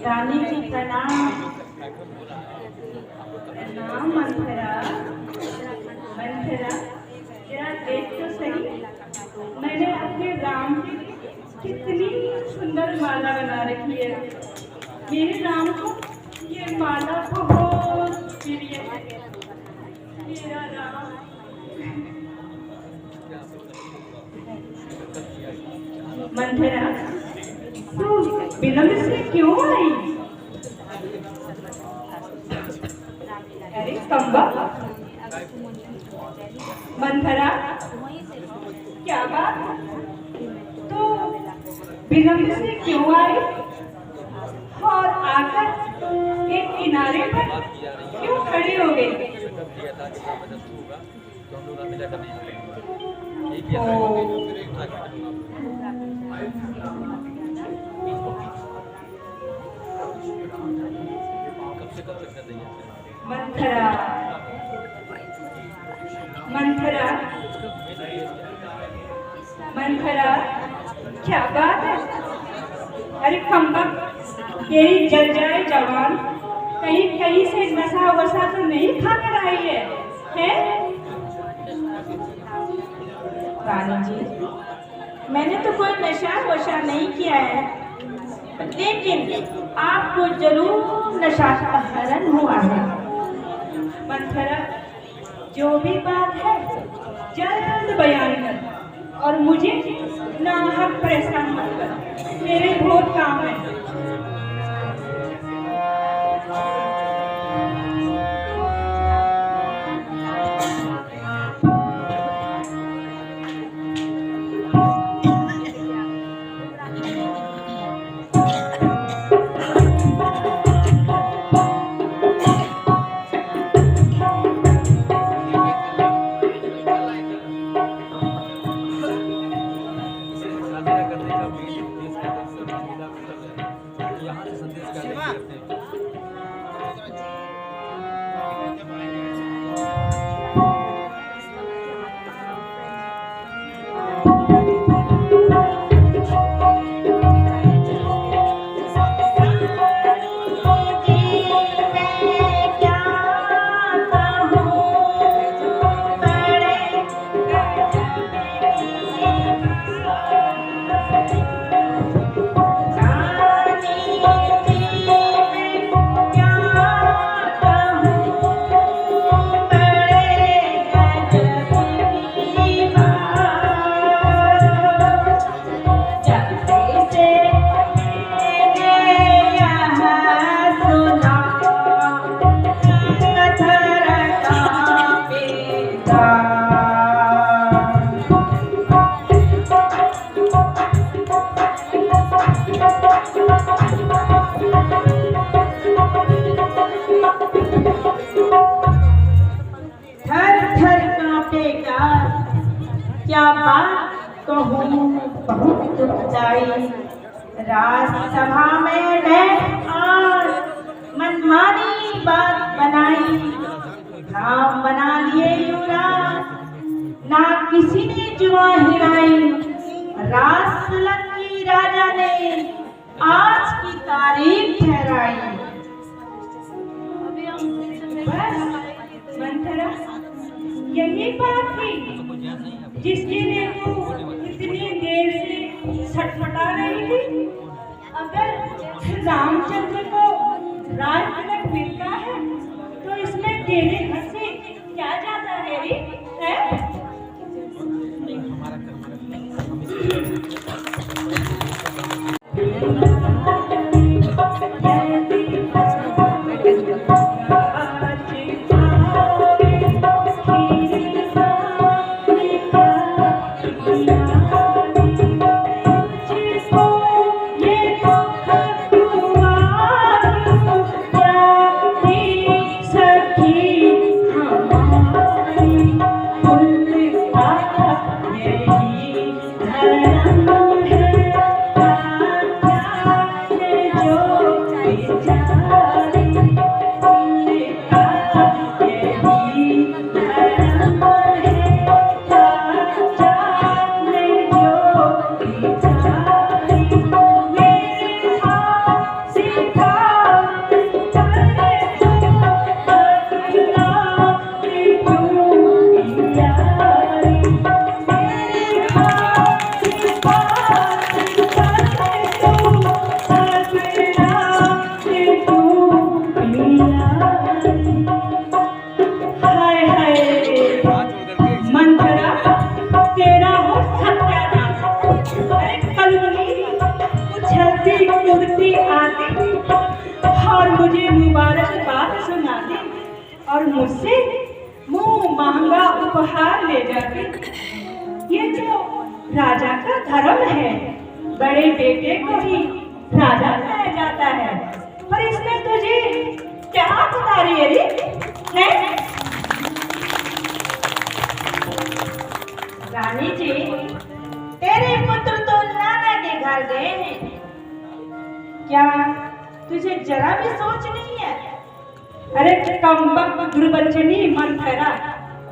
रानी जी प्रणाम। प्रणाम मंथरा। मंथरा जरा देख तो सही, मैंने अपने राम की कितनी सुंदर माला बना रखी है। मेरे राम को ये माला बहुत प्रिय है। मेरा राम मंथरा, तू विलंब से क्यों आई? अरे कंबा, मंथरा क्या बात? तो विलंब से क्यों आई और आकर एक किनारे पर क्यों खड़ी हो गई? मंथरा, मंथरा, मंथरा क्या बात है? अरे खम्बा, तेरी जल जाए जवान कहीं कहीं से नशा वशा तो नहीं खा कर आई है? रानी जी, मैंने तो कोई नशा वशा नहीं किया है, लेकिन आपको जरूर नशा का हरण हुआ है। मंथरा, जो भी बात है जल्द बयान कर और मुझे नाहक परेशान मत कर, मेरे बहुत काम है। क्या बात कहूँ बहुत दुखदाई, राजसभा में बैठ और मनमानी बात बनाई। काम बना लिए युवराज, ना किसी ने जुआ हिलाई। राजसलग की राजा ने आज की तारीख ठहराई। बस मंथरा, यही बात थी जिसके लिए तू इतनी देर से छटपटा रही थी। अगर रामचंद्र को राज तिलक मिलता है तो इसमें तेरे घर से क्या जाता है रे? मुबारक बात सुना दी और मुझसे मुंह महंगा उपहार ले जाते। ये तो राजा का धर्म है, बड़े बेटे को ही राजा बनाया जाता है। पर इसमें तुझे क्या बता रही है रे? रानी जी, तेरे पुत्र तो नाना के घर गए हैं, क्या तुझे जरा भी सोच नहीं है? अरे कमबख्त दुर्बचनी मंथरा,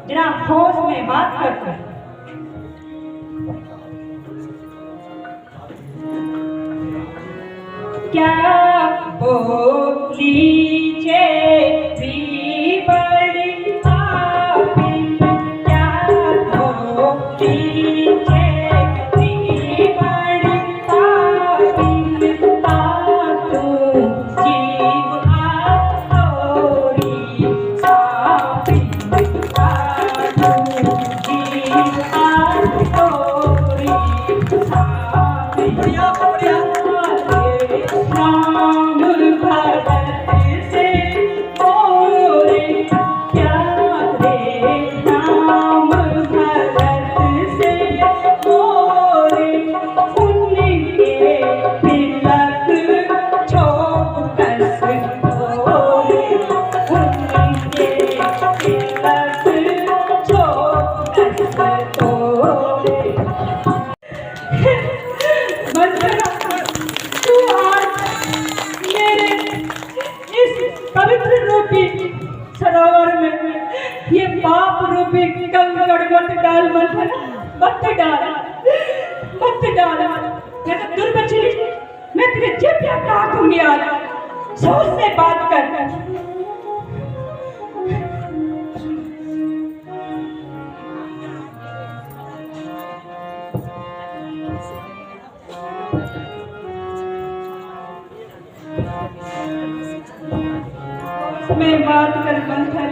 जरा होश में बात कर। क्या बोली भी बड़ी पापिन, क्या बोली पवित्र रूपी सरोवर में ये पाप रूपी कंकड़ मत डाल, मत डाल। मैं तो दुर्बचनी, मैं तेरे जब क्या काटूंगी आज। सोच से बात कर। मैं बात कर मंथरा,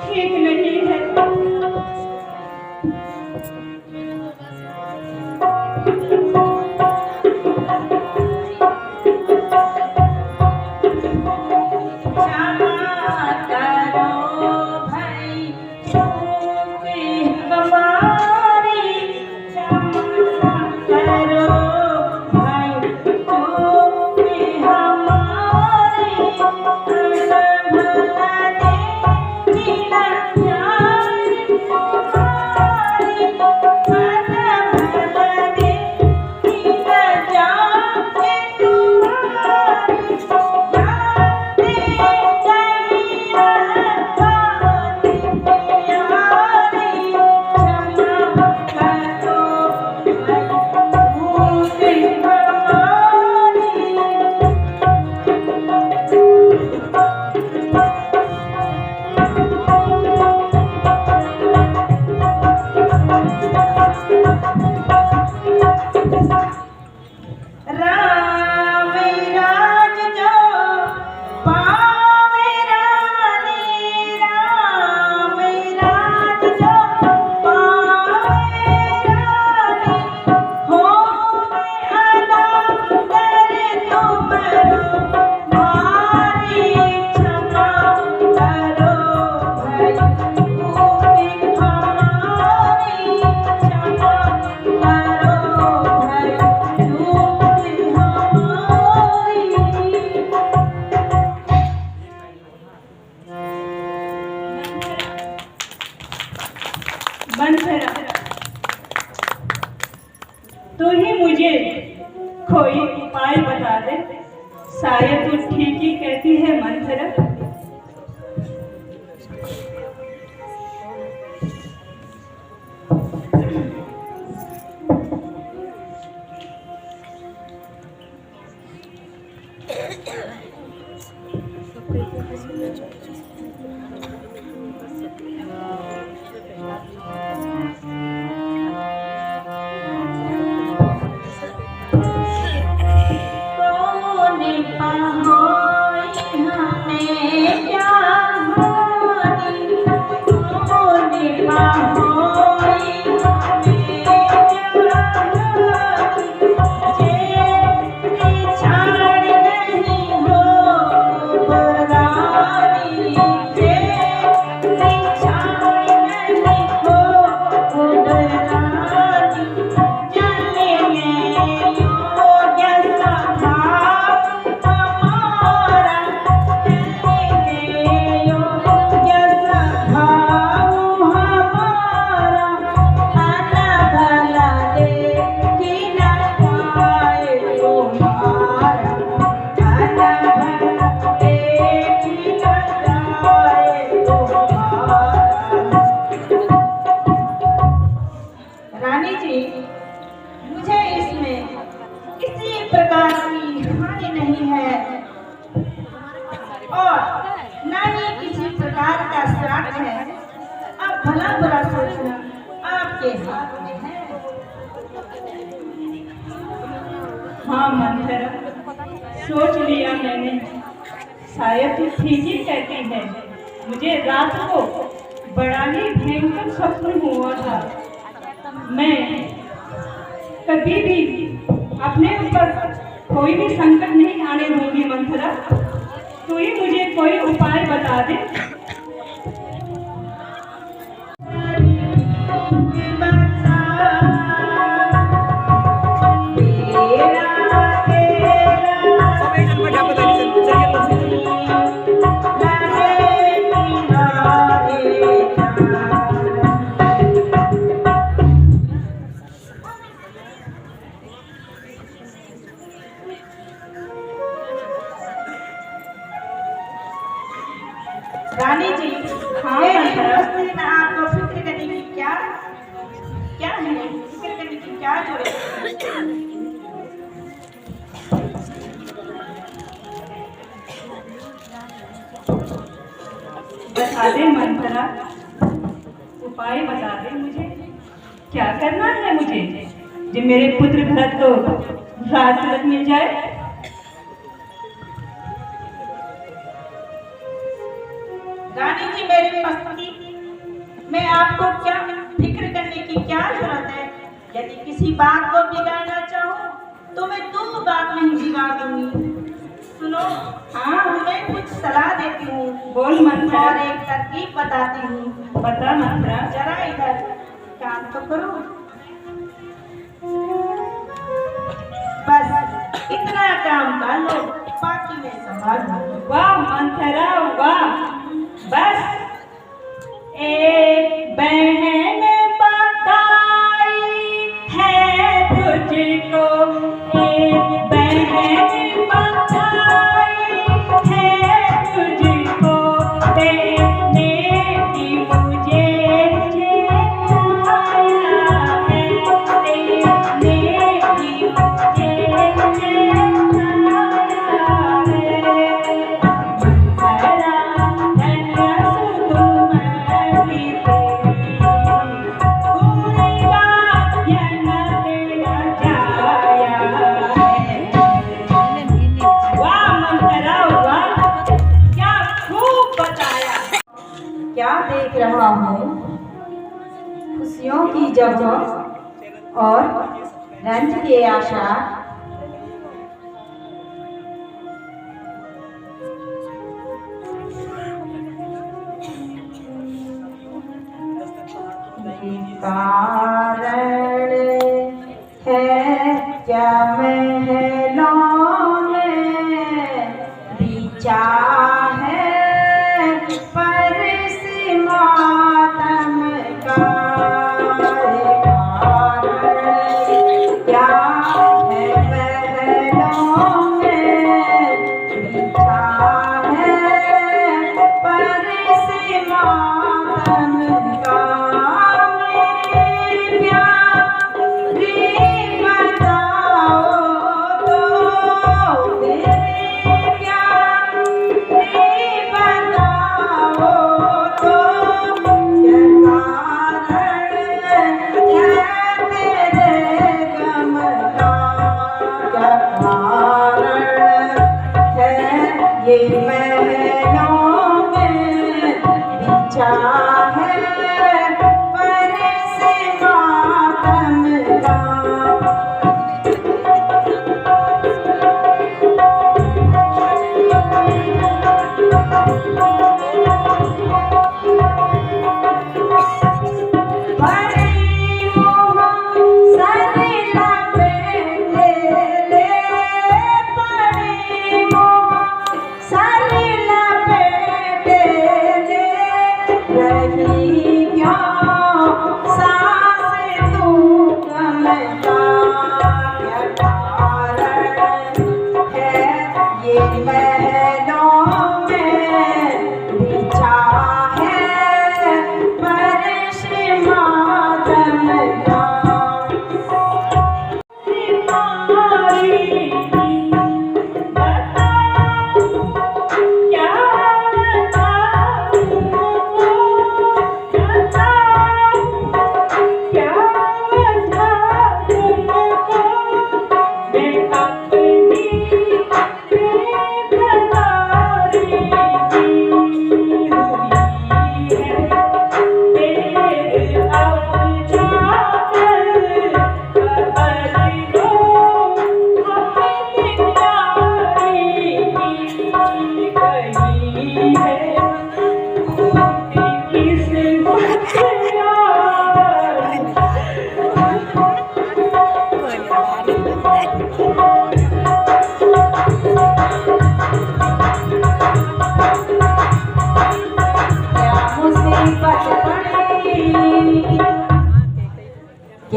ठीक नहीं है। मंथरा, तू ही मुझे कोई उपाय बता दे। शायद तू ठीक ही कहती है मंथरा। कौन पाहोई हमें भला बुरा सोचना आपके हाथ में है। हाँ मंथरा, सोच लिया मैंने। शायद तू ठीक ही कहती है। मुझे रात को बड़ा ही भयंकर स्वप्न हुआ था। मैं कभी भी अपने ऊपर कोई भी संकट नहीं आने दूंगी मंथरा। तू ही मुझे कोई उपाय बता दे। रानी जी, हाँ में आपको फिक्र करने की क्या है? फिक्र करने की क्या जरूरत है? बता दे मंथरा, उपाय बता दे मुझे। क्या करना है मुझे जो मेरे पुत्र भरत को राजतिलक मिल जाए। रानी जी, मेरे पति में आपको क्या फिक्र करने की क्या जरूरत है? यदि किसी बात को बिगाड़ना चाहो तो मैं 2 बात नहीं बिगाड़ दूंगी। सुनो, हाँ, तुम्हें कुछ सलाह देती हूँ। बोल मंथरा। और एक तरकीब बताती हूँ। बता मंथरा। जरा इधर काम तो करो। बस इतना काम कर लो, बाकी मैं संभाल लूंगी। वाह मंथरा वाह। बस एक बहन बताई है तुझको, एक बहन बताई है तुझको, तेने की मुझे चेताया है, तेने की मुझे क्या देख रहा हूँ? खुशियों की जगह और रंज के आशार। कारण है क्या महलों में बिछा है परस मातम का। कारण क्या है महलों में बिछा है परस मातम का। ये महलों में बिछा है परस मातम का।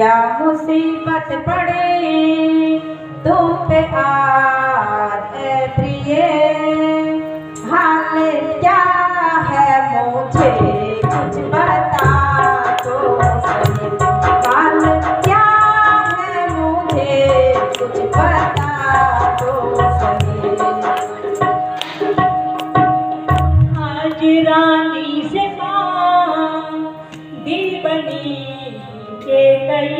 क्या मुसीबत पड़े तुम पे आज ए प्रिय, हाल क्या है मुझे कुछ बता तो सही, हाल क्या है मुझे कुछ बता तो सही। आज रानी से दिल बनी के गई,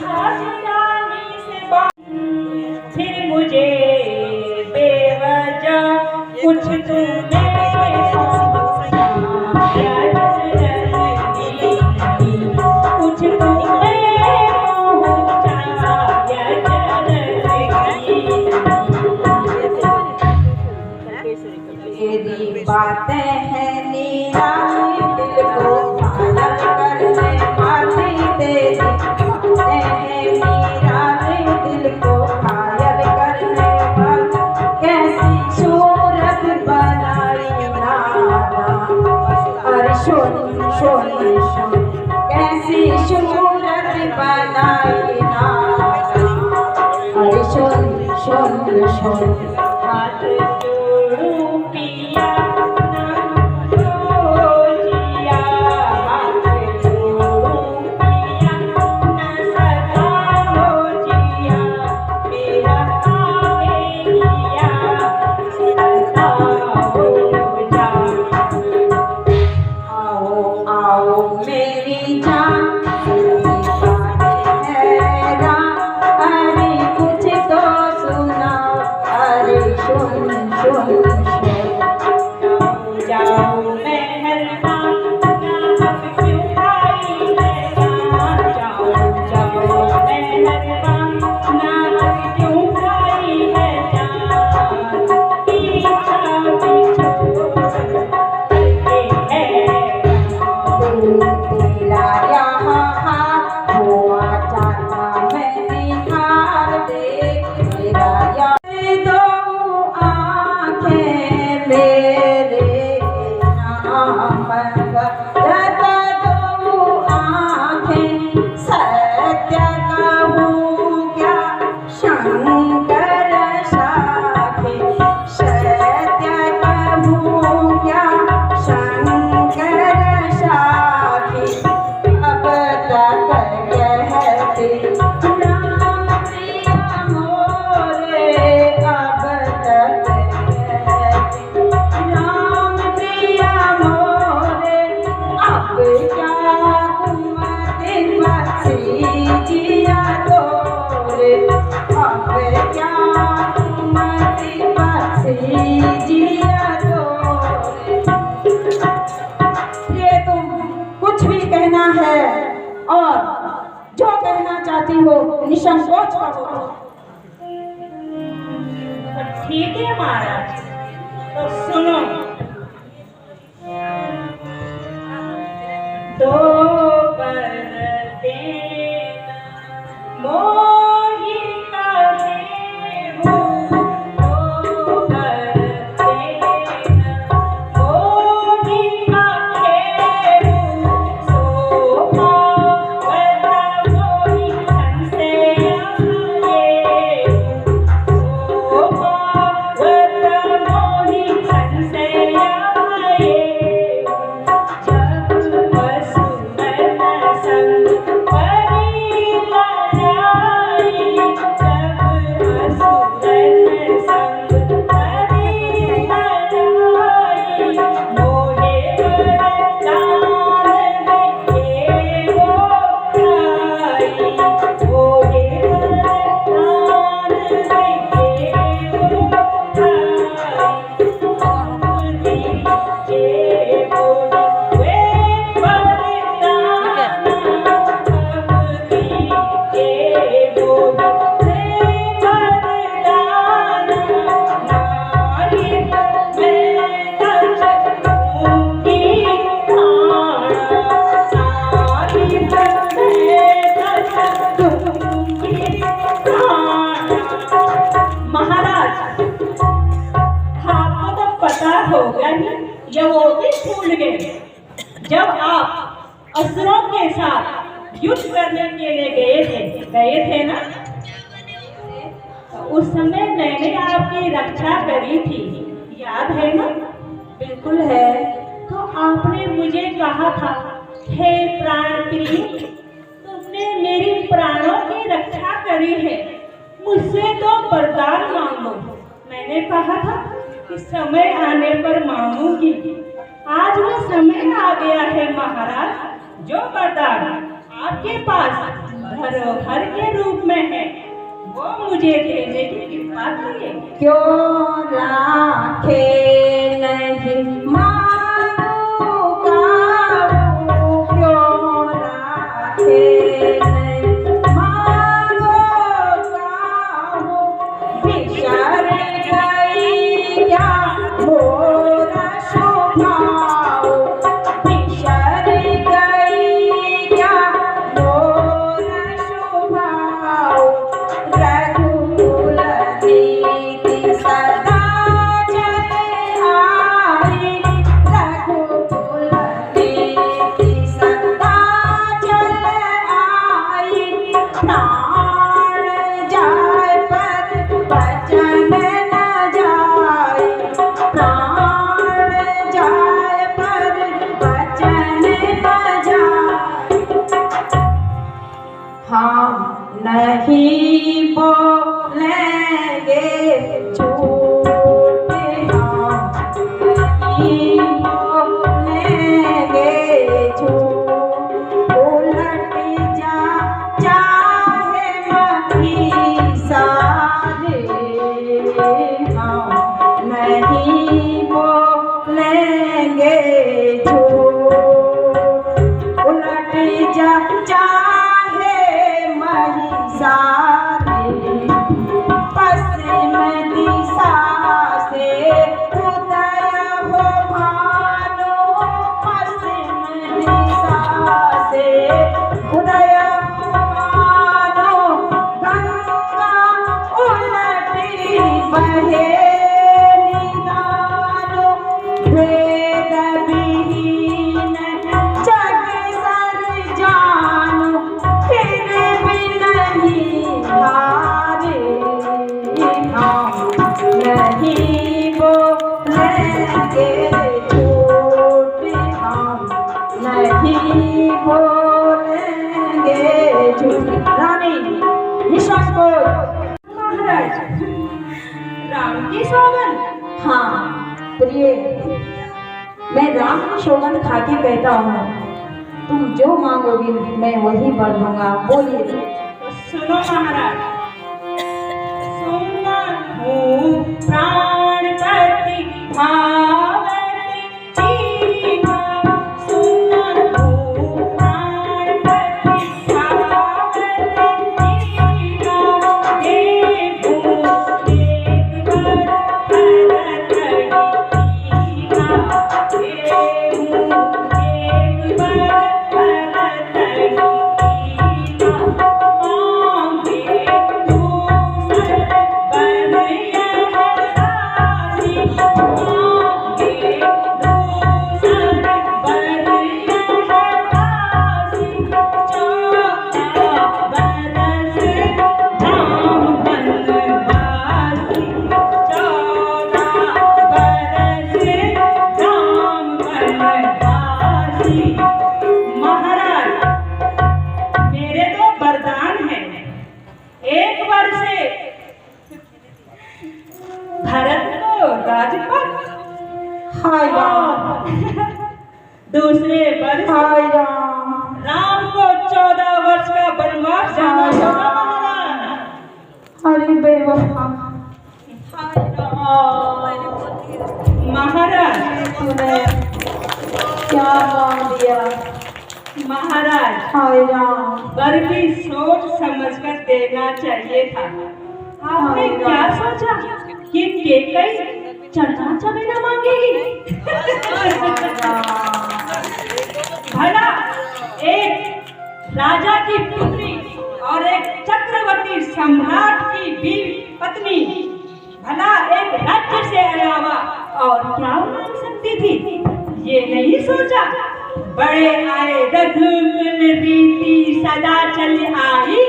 आज रानी से फिर मुझे बेवजह कुछ तूने कुछ तूने तेरी बातें हैं निराली दिल को घायल करने वाली, तेरी बातें हैं निराली दिल को घायल करने वाली, कैसी सूरत बनाई नाना, अरे सुन सुन सुन, कैसी सूरत बनाई नाना, अरे सुन सुन सुन। हाथ जोड़ूं पिया ना जिया, हाथ जोड़ूं पिया ना सदा हो जिया, मेरा आगे लिया सदा हो जा। आओ आओ मेरी जान अरे कुछ तो सुनाओ, अरे सुन सुन जाओ मेहरबान ना अब क्यों आई है जान, जाओ जाओ मेहरबान ना अब क्यों आई है जान, पीछा पीछू करके है तेरा यहाँ हाथ हुआ जाना मैं निहार दे, मेरा यहाँ दो आँखें मेरे नाम रता, दो आँखें सत्य कहूँ क्या शंकर साखे, सत्य कहूँ क्या शंकर साखे, अब तक कहते राम प्रिया मोरे, अब तक कहते राम प्रिया मोरे, अब क्या कुमति बख्शी जिया तोरे, अब क्या कुमति बख्शी जिया तोरे। ये तुम कुछ भी कहना है और जो कहना चाहती हो निसंकोच करो। तो ठीक है महाराज, तो सुनो। दो बरते मोही काहे हो, दो बरते मोही काहे हो, सोहा वरना मोही हमसे आए, सोहा वरना मोही हमसे आए, जब वसुमन संग परी लड़ाई, जब वसुमन संग परी लड़ाई, मोहे वरदान में वो खाई, मोहे वरदान में वो महाराज, आपको तो पता होगा ही, ये वो भी भूल गए जब आप असुरों के साथ युद्ध करने के लिए गए थे ना? उस समय मैंने आपकी रक्षा करी थी, याद है ना? बिल्कुल है। तो आपने मुझे कहा था, हे प्राण प्रिय, तुमने मेरी प्राणों की रक्षा करी है, मुझसे तो वरदान मांगो। मैंने कहा था कि समय आने पर मांगूंगी। आज वो समय आ गया है महाराज, जो वरदान आपके पास धरोहर के रूप में है, वो मुझे देने की कृपा करिए। क्यों राखे नहीं मांगू काबू, क्यों राखे नहीं मांगू काबू, बिसर गई क्या मोरा स्वभाव, बिसर गई क्या मोरा स्वभाव, रघुकुल नीति सदा चले आई, रघुकुल नीति सदा चले आई, प्राण जाए पर वचन न जाए, प्राण जाए पर वचन न जाए। हम नहीं बोलेंगे झूठ, हम नहीं बोलेंगे झूठ, उलट जा चाहे मही सारे, हम नहीं बोलेंगे झूठ, उलट जा चाहे महिसारे, पश्चिम दिशा से उदय हो भानु, पश्चिम दिशा से उदय हो भानु, गंगा उलटी बहे निदानु, वेद विहीन जग सर जानु, फिर भी नहीं हारे, हम नहीं बोलेंगे झूठ, हम नहीं बोलेंगे झूठ। रानी विश्वास को महाराज, राम की सौगंध। हाँ प्रिय, मैं राम की सौगंध खा के कहता हूँ, तुम जो मांगोगी मैं वही वर दूंगा। बोलिए। तो सुनो महाराज, सुना हूँ प्राणपति भावती जीवा, सुना हूँ प्राणपति भावती जीवा, देखूं एक बार भरत जीवा, देखूं एक बार भरत जीवा, मांगे दूसर बनया दासी, मांगे दूसर बनया दासी, 14 बरस धाम बनवासी, 14 बरस धाम बनवासी। महाराज, मेरे तो वरदान है, एक वर्ष से भरत को राजपद, हाय राम, दूसरे वर्ष हाय राम, राम को 14 वर्ष का वनवास जाना होगा महाराज। अरे बेवफा, हाय राम। महाराज, तूने क्या मांग दिया? महाराज, हाय राम, वर भी सोच समझ कर देना चाहिए था। आपने क्या सोचा कि केकई चढ़ना चढ़ना मांगेगी? भला एक राजा की पुत्री और एक चक्रवर्ती सम्राट की बीवी पत्नी, भला एक राज्य से अलावा और क्या मांग सकती थी? ये नहीं सोचा। बड़े आए रघुकुल रीति सदा चल आई,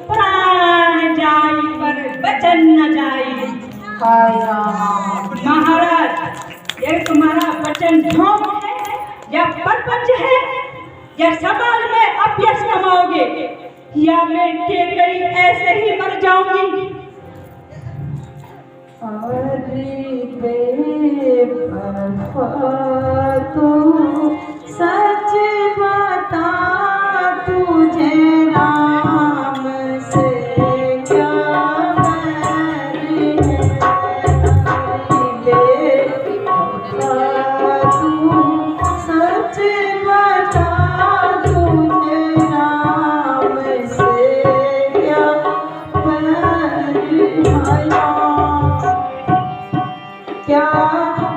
प्राण जाई पर वचन न जाई। हाय राम। महाराज ये तुम्हारा वचन ढोंग है या परपंच है, या समाज में अपयश कमाओगे, या मैं केकई ऐसे ही मर जाऊंगी। तू सच बता, तुझे राम से क्या सच बता, तुझे राम से क्या क्या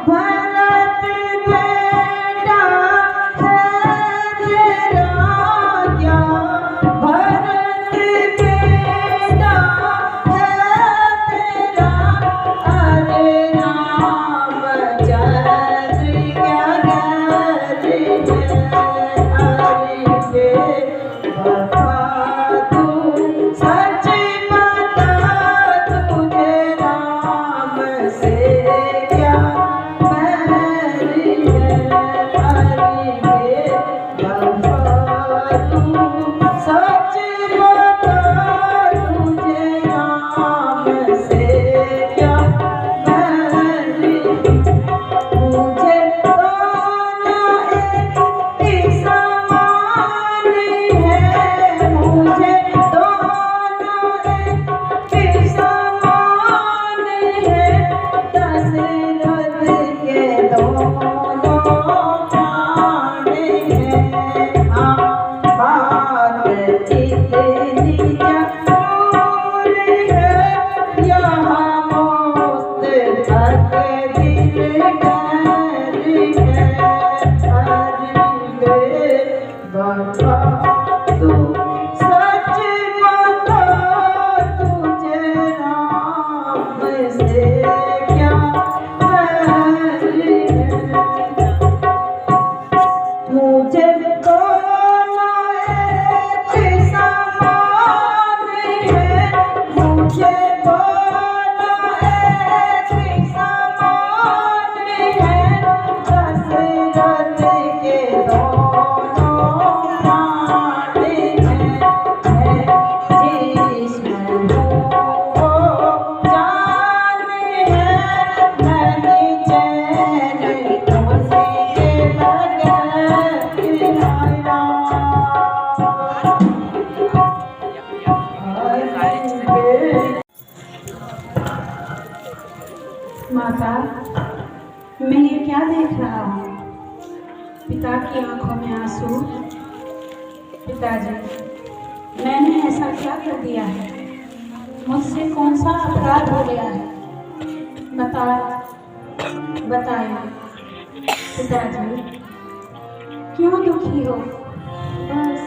भरत बेटा है तेरा, क्या भरत बेटा है तेरा, अरे राम चंद्र क्या करे अरे बता, तू सच बता, तुझे राम से क्या सच बता, तुझे राम से क्या मुझे दोनों एक समान है, मुझे दोनों एक समान है, दशरथ के दोनों प्राण हैं। बात इतनी जरूर है, यहाँ मौत तकदीर है। अरे बाबा तू सच बता, तुझे राम से क्या मुझे दोनों एक समान है, मुझे दोनों एक समान है, दशरथ के दोनों प्राण हैं। जिसमें वो जान है, मैंने चैन तुझसे माता, मैं ये क्या देख रहा हूँ? पिता की आंखों में आंसू। पिताजी, मैंने ऐसा क्या कर दिया है? मुझसे कौन सा अपराध हो गया है? बताइए पिताजी, क्यों दुखी हो? बस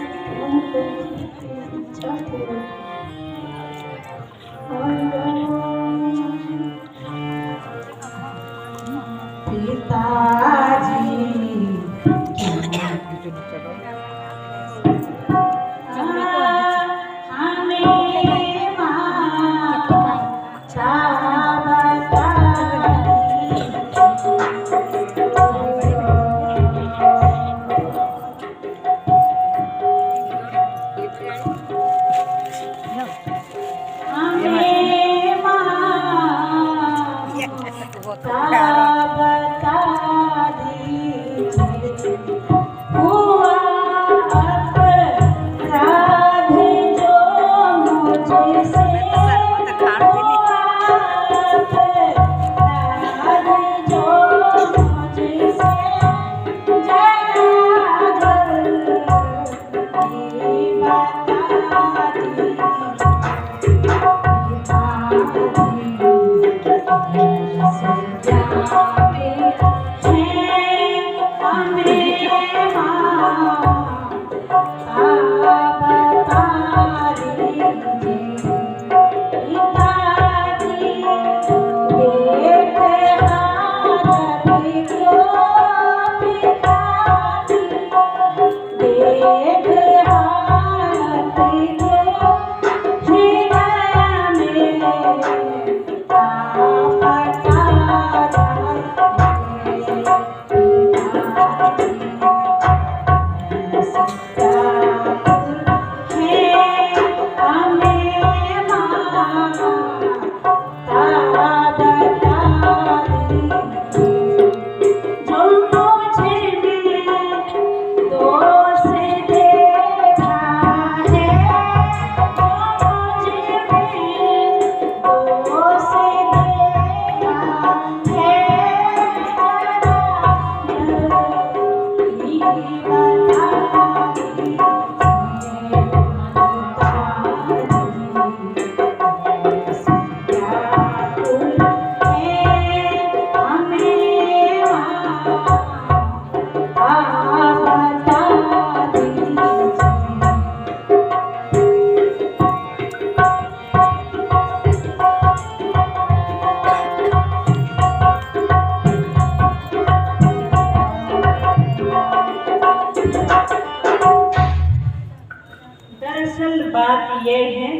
दरअसल बात यह है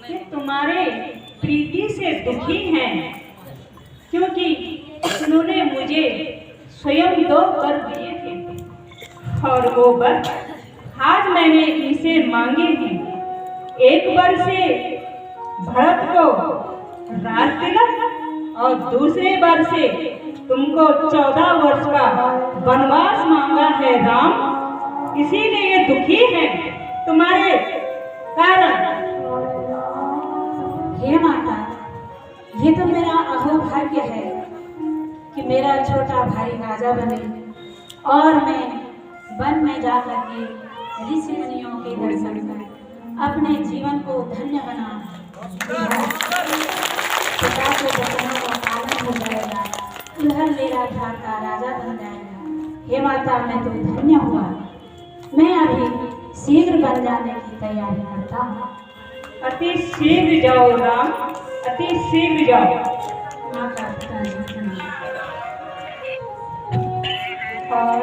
कि तुम्हारे प्रीति से दुखी हैं, क्योंकि उन्होंने मुझे स्वयं 2 वर दिए थे और वो वर आज मैंने इनसे मांगे हैं। एक वर से भरत को राज तिलक और दूसरे वर से तुमको 14 वर्ष का वनवास मांगा है राम। इसीलिए ये दुखी है तुम्हारे कारण। हे माता, ये तो मेरा अहोभाग्य है कि मेरा छोटा भाई राजा बने और मैं वन में जाकर के ऋषि मुनियों के दर्शन कर अपने जीवन को धन्य बनाऊं। पिता के वचनों का पालन हो जाएगा, उधर मेरा भ्राता राजा बन जाएगा। हे माता, मैं तो धन्य हुआ। मैं अभी शीघ्र बन जाने की तैयारी करता हूँ। अति शीघ्र जाओ राम, अति शीघ्र जाओ। माता पिता जी और